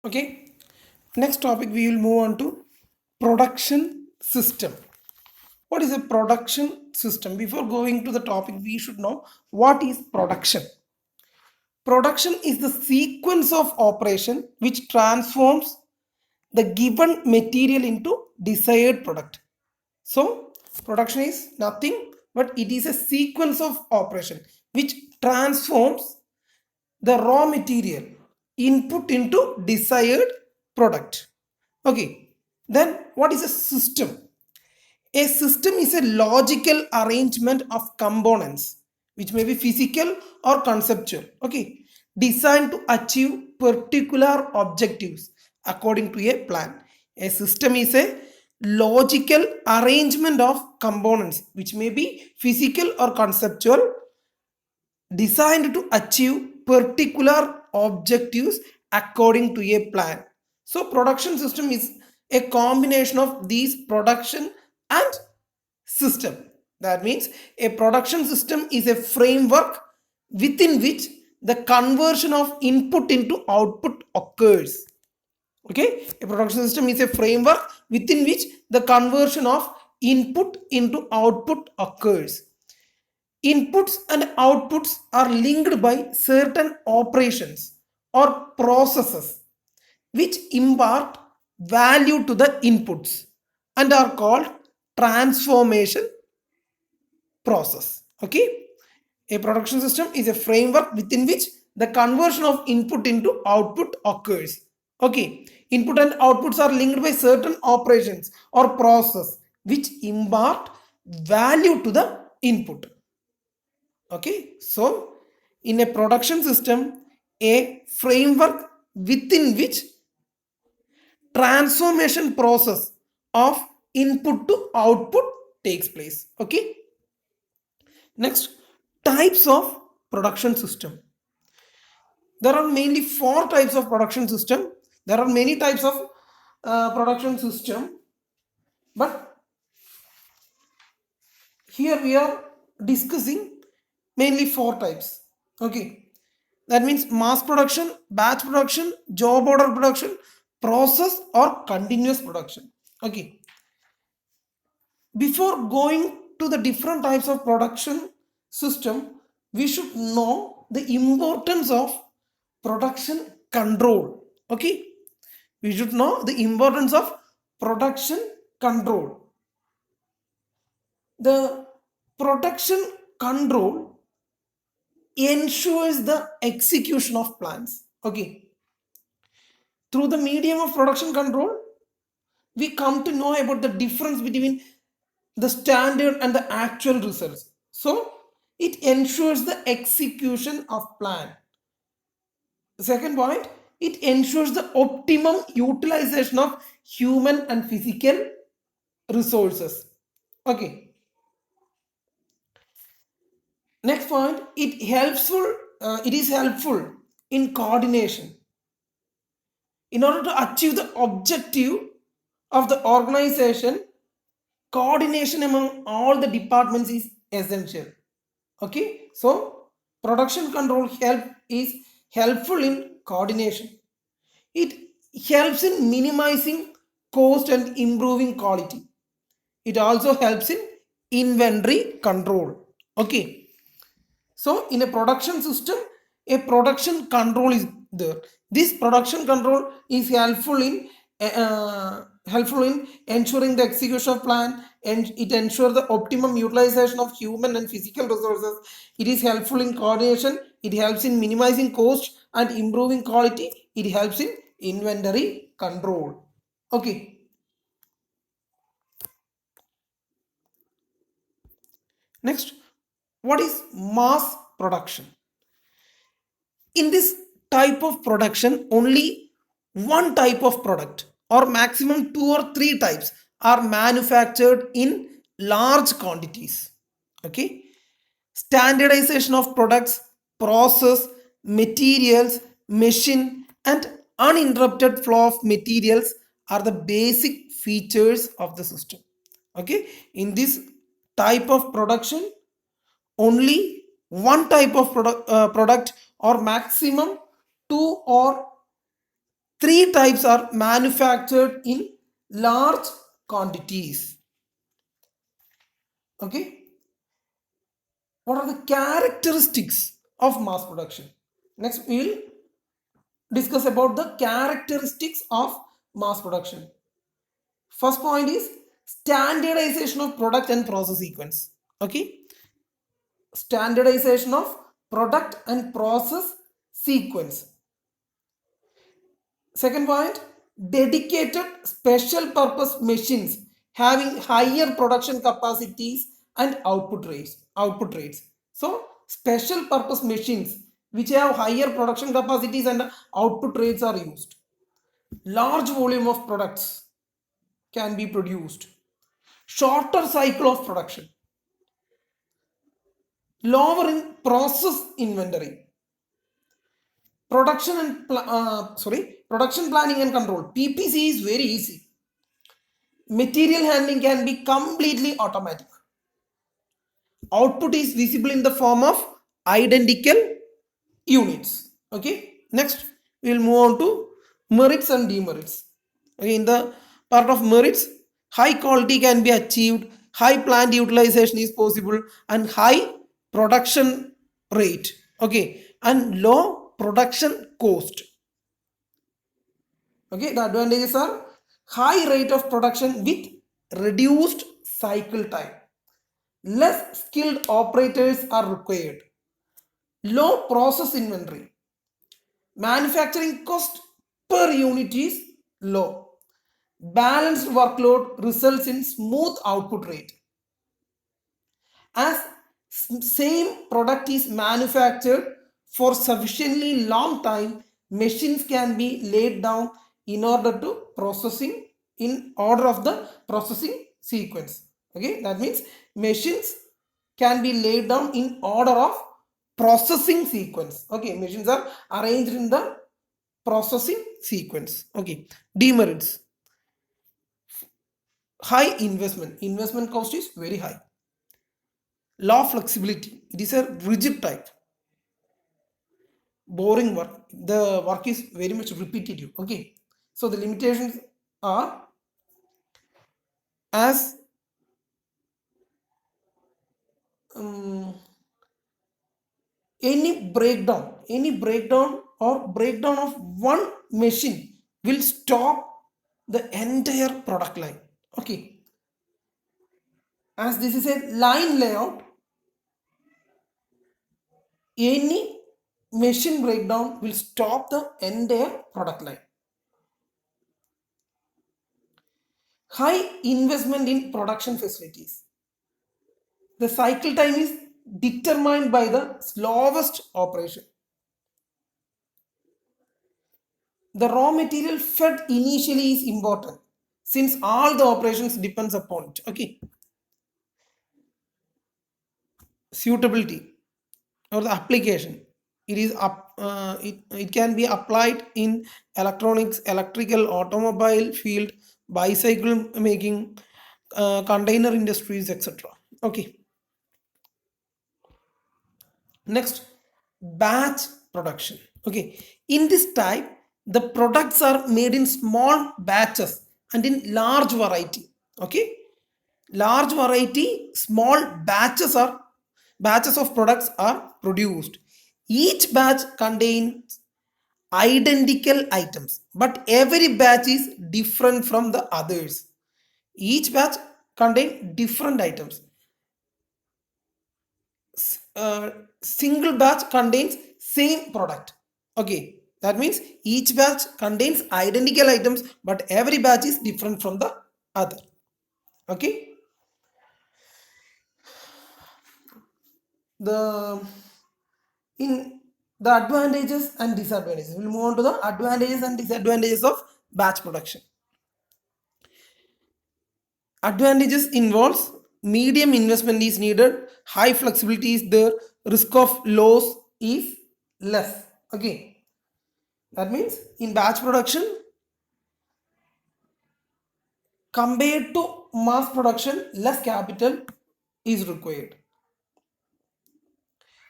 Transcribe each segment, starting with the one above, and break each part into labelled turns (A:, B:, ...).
A: Okay, next topic we will move on to production system. What is a production system? Before going to the topic, we should know what is production. Production is the sequence of operation which transforms the given material into desired product. So, production is nothing but it is a sequence of operation which transforms the raw material input into desired product. Okay, then what is a system? A system is a logical arrangement of components which may be physical or conceptual, okay, designed to achieve particular objectives according to a plan. A system is a logical arrangement of components which may be physical or conceptual, designed to achieve particular objectives according to a plan. So production system is a combination of these production and system. That means a production system is a framework within which the conversion of input into output occurs. Okay, a production system is a framework within which the conversion of input into output occurs. Inputs and outputs are linked by certain operations or processes which impart value to the inputs and are called transformation process. Okay, a production system is a framework within which the conversion of input into output occurs. Okay, input and outputs are linked by certain operations or process which impart value to the input. Okay, so in a production system, a framework within which transformation process of input to output takes place. Okay, next, types of production system. There are mainly four types of production system. There are many types of production system, but here we are discussing mainly four types. Okay, that means mass production, batch production, job order production, process or continuous production. Okay, before going to the different types of production system, we should know the importance of production control. Okay, we should know the importance of production control. The production control ensures the execution of plans. Okay, through the medium of production control, we come to know about the difference between the standard and the actual results. So it ensures the execution of plan. Second point, it ensures the optimum utilization of human and physical resources. Okay, next point, it is helpful in coordination. In order to achieve the objective of the organization, coordination among all the departments is essential. Okay, so production control is helpful in coordination. It helps in minimizing cost and improving quality. It also helps in inventory control. Okay, so in a production system, a production control is there. This production control is helpful in ensuring the execution of plan, and it ensures the optimum utilization of human and physical resources. It is helpful in coordination. It helps in minimizing cost and improving quality. It helps in inventory control. Okay. Next, what is mass production? In this type of production, only one type of product or maximum two or three types are manufactured in large quantities. Okay, standardization of products, process, materials, machine, and uninterrupted flow of materials are the basic features of the system. Okay, in this type of production, only one type of product or maximum two or Three types are manufactured in large quantities. Okay. What are the characteristics of mass production? Next, we will discuss about the characteristics of mass production. First point is standardization of product and process sequence. Okay. Standardization of product and process sequence. Second point, dedicated special purpose machines having higher production capacities and output rates. So special purpose machines which have higher production capacities and output rates are used. Large volume of products can be produced. Shorter cycle of production. Lower in process inventory. Production planning and control. PPC is very easy. Material handling can be completely automatic. Output is visible in the form of identical units. Okay. Next, we will move on to merits and demerits. Okay. In the part of merits, high quality can be achieved, high plant utilization is possible, and high production rate. Okay. And low production cost. Okay. The advantages are high rate of production with reduced cycle time. Less skilled operators are required. Low process inventory. Manufacturing cost per unit is low. Balanced workload results in smooth output rate. As same product is manufactured for sufficiently long time, machines can be laid down in order to processing in order of the processing sequence. Okay, that means machines can be laid down in order of processing sequence. Okay, machines are arranged in the processing sequence. Okay, demerits. High investment cost is very high. Low flexibility, it is a rigid type. Boring work, the work is very much repetitive. Okay, so the limitations are as any breakdown or breakdown of one machine will stop the entire product line. Okay, as this is a line layout, any machine breakdown will stop the entire product line. High investment in production facilities. The cycle time is determined by the slowest operation. The raw material fed initially is important since all the operations depends upon it. Okay. Suitability or the application. It can be applied in electronics, electrical, automobile field, bicycle making, container industries, etc. Okay. Next, batch production. Okay, in this type, the products are made in small batches and in large variety. Okay, large variety, small batches of products are produced. Each batch contains identical items, but every batch is different from the others. Each batch contains different items. Single batch contains same product. Okay, that means each batch contains identical items, but every batch is different from the other. Okay, the in the advantages and disadvantages, we'll move on to the advantages and disadvantages of batch production. Advantages involves medium investment is needed, high flexibility is there, risk of loss is less. Okay, that means in batch production compared to mass production, less capital is required.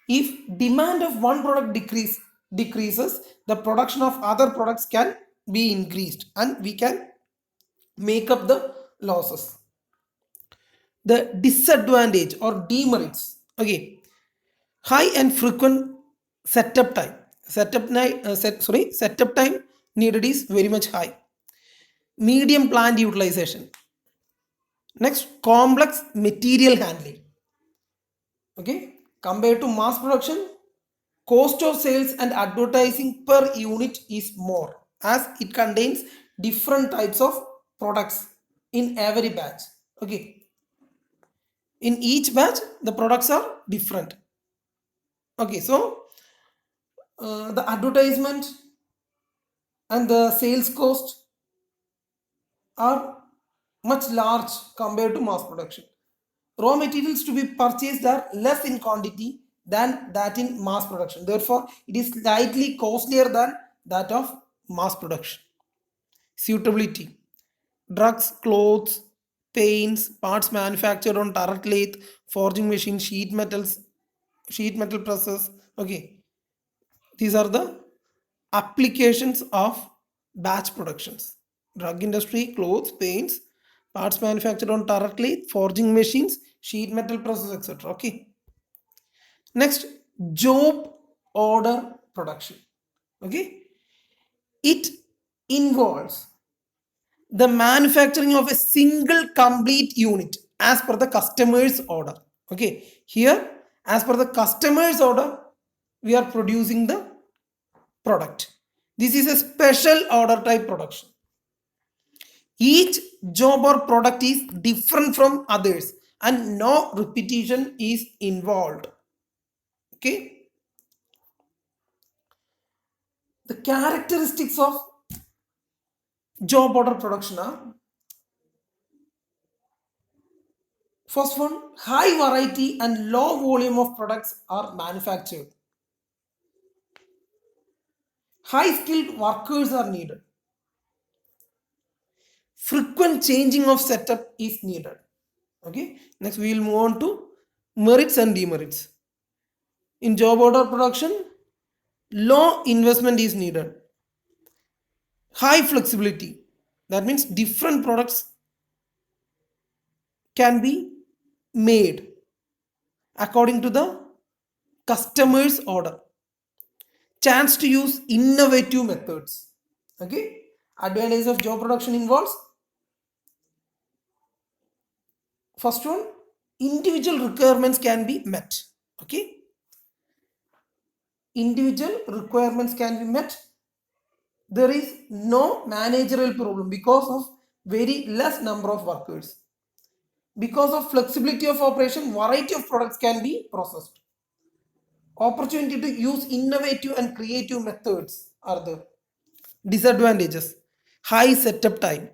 A: If demand of one product decreases, the production of other products can be increased and we can make up the losses. The disadvantage or demerits. Okay, high and frequent setup time. Setup time needed is very much high. Medium plant utilization. Next, complex material handling. Okay, compared to mass production, cost of sales and advertising per unit is more as it contains different types of products in every batch. Okay, in each batch the products are different. Okay, so the advertisement and the sales cost are much large compared to mass production. Raw materials to be purchased are less in quantity than that in mass production. Therefore, it is slightly costlier than that of mass production. Suitability. Drugs, clothes, paints, parts manufactured on turret lathe, forging machine, sheet metal presses. Okay, these are the applications of batch productions. Drug industry, clothes, paints, parts manufactured on turret lathe, forging machines, sheet metal presses, etc. Okay. Next, job order production. Okay, it involves the manufacturing of a single complete unit as per the customer's order. Okay, here as per the customer's order, we are producing the product. This is a special order type production. Each job or product is different from others and no repetition is involved. Okay, the characteristics of job order production are: first one, high variety and low volume of products are manufactured. High skilled workers are needed. Frequent changing of setup is needed. Okay, next we will move on to merits and demerits. In job order production, low investment is needed. High flexibility, that means different products can be made according to the customer's order. Chance to use innovative methods. Okay, advantage of job production involves: first one, individual requirements can be met. Okay, individual requirements can be met. There is no managerial problem because of very less number of workers. Because of flexibility of operation, variety of products can be processed. Opportunity to use innovative and creative methods are the disadvantages: high setup time,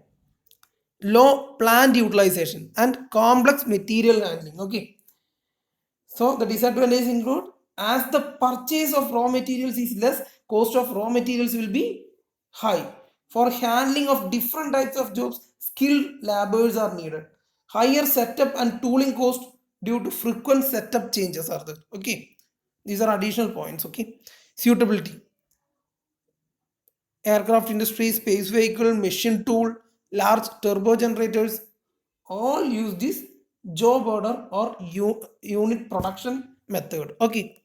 A: low plant utilization, and complex material handling. Okay, so the disadvantages include: as the purchase of raw materials is less, cost of raw materials will be high. For handling of different types of jobs, skilled laborers are needed. Higher setup and tooling cost due to frequent setup changes are there. Okay, these are additional points. Okay, suitability. Aircraft industry, space vehicle, machine tool, large turbo generators, all use this job order or unit production method. Okay,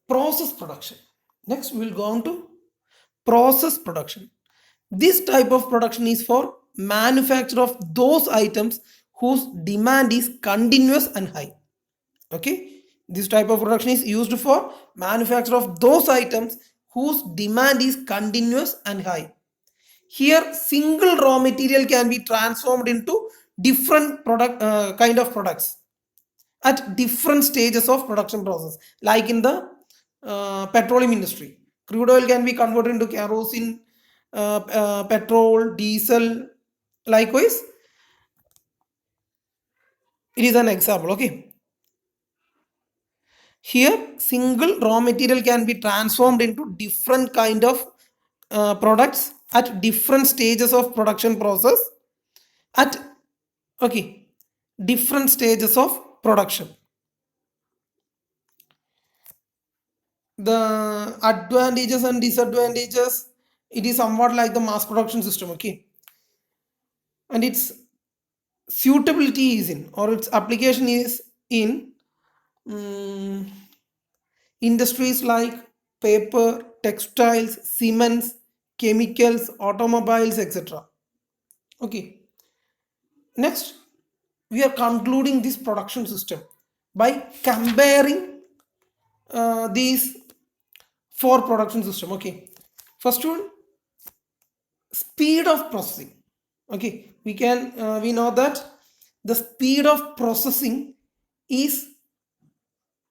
A: process production. Next, we will go on to process production. This type of production is for manufacture of those items whose demand is continuous and high. Okay, this type of production is used for manufacture of those items whose demand is continuous and high. Here single raw material can be transformed into different product kind of products at different stages of production process, like in the petroleum industry. Crude oil can be converted into kerosene, petrol, diesel. Likewise, it is an example. Okay, here single raw material can be transformed into different kind of products at different stages of production process at, okay, different stages of production. The advantages and disadvantages it is somewhat like the mass production system, okay, and its suitability is in, or its application is in industries like paper, textiles, cements, chemicals, automobiles, etc. Okay, next we are concluding this production system by comparing these four production system. Okay, first one, speed of processing. Okay, we know that the speed of processing is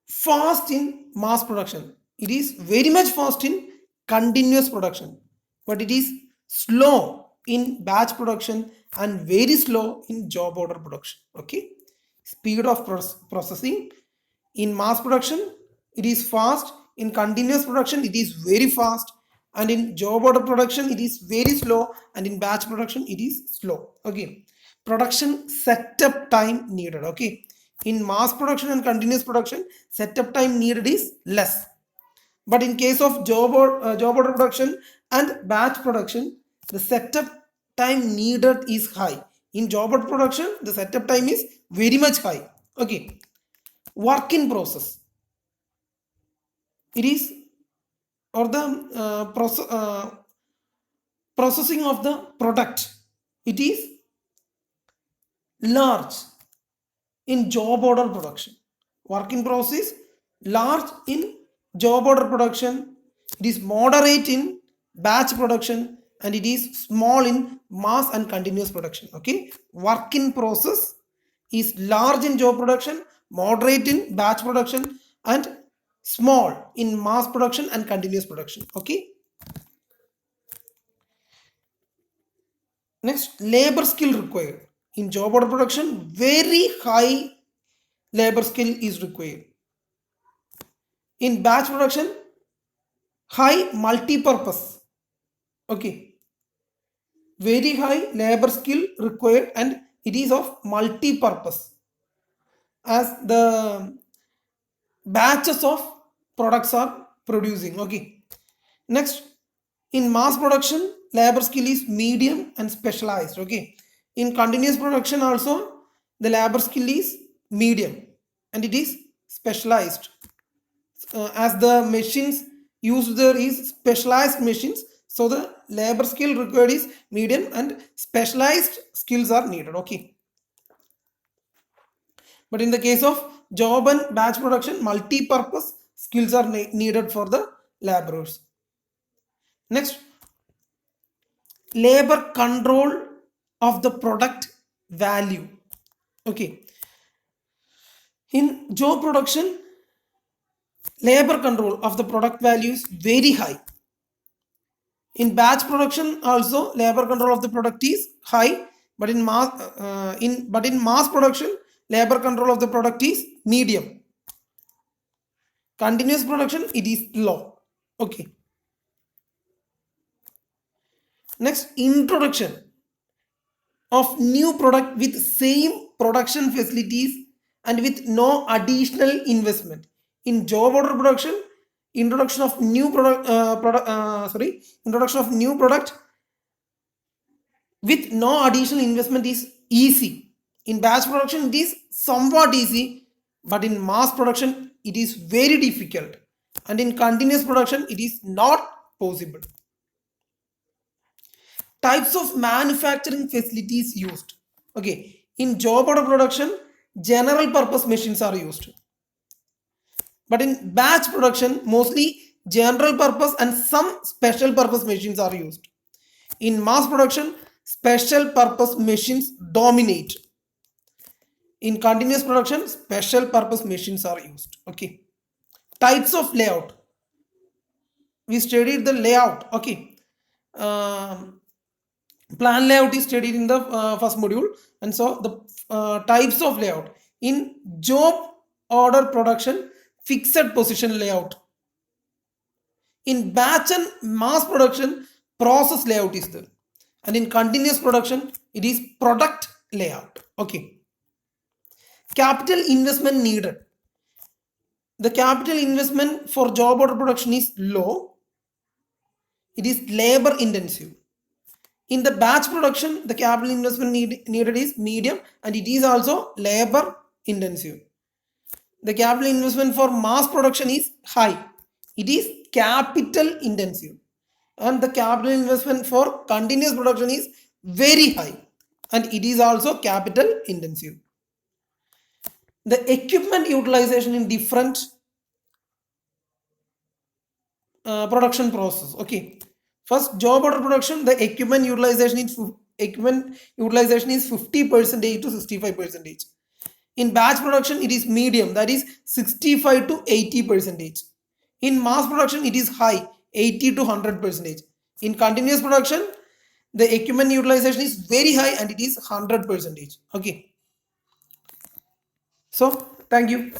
A: fast in mass production. It is very much fast in continuous production, but it is slow in batch production and very slow in job order production. Okay, speed of processing in mass production, it is fast. In continuous production, it is very fast, and in job order production, it is very slow, and in batch production, it is slow. Okay, production setup time needed. Okay, in mass production and continuous production, setup time needed is less, but in case of job order production and batch production, the setup time needed is high. In job order production, the setup time is very much high. Okay, work in process, it is, or the processing of the product, it is large in job order production. Work in process large in job order production, it is moderate in batch production, and it is small in mass and continuous production. Okay, work in process is large in job production, moderate in batch production, and small in mass production and continuous production. Okay, next, labor skill required. In job order production, very high labor skill is required. In batch production, high multi-purpose. Okay, very high labor skill required, and it is of multi-purpose as the batches of products are producing. Okay, next, in mass production, labor skill is medium and specialized. Okay, in continuous production also, the labor skill is medium and it is specialized, as the machines used there is specialized machines, so the labor skill required is medium and specialized skills are needed. Okay, but in the case of job and batch production, multi-purpose skills are needed for the laborers. Next, labor control of the product value. Okay, in job production, labor control of the product value is very high. In batch production also, labor control of the product is high, but in mass production, labor control of the product is medium. Continuous production, it is low. Okay, next, introduction of new product with same production facilities and with no additional investment. In job order production, introduction of new introduction of new product with no additional investment is easy. In batch production, it is somewhat easy, but in mass production, it is very difficult, and in continuous production, it is not possible. Types of manufacturing facilities used. Okay, in job order production, general purpose machines are used, but in batch production, mostly general purpose and some special purpose machines are used. In mass production, special purpose machines dominate. In continuous production, special purpose machines are used. Okay, types of layout, we studied the layout. Okay, plan layout is studied in the first module, and so the types of layout. In job order production, fixed position layout. In batch and mass production, process layout is there, and in continuous production, it is product layout. Okay, capital investment needed. The capital investment for job order production is low. It is labor intensive. In the batch production, the capital investment needed is medium and it is also labor intensive. The capital investment for mass production is high. It is capital intensive. And the capital investment for continuous production is very high. And it is also capital intensive. The equipment utilization in different production process. Okay. First, job order production, the equipment utilization is 50% to 65%. In batch production, it is medium, that is 65 to 80%. In mass production, it is high, 80 to 100%. In continuous production, the equipment utilization is very high and it is 100%. Okay. So, thank you.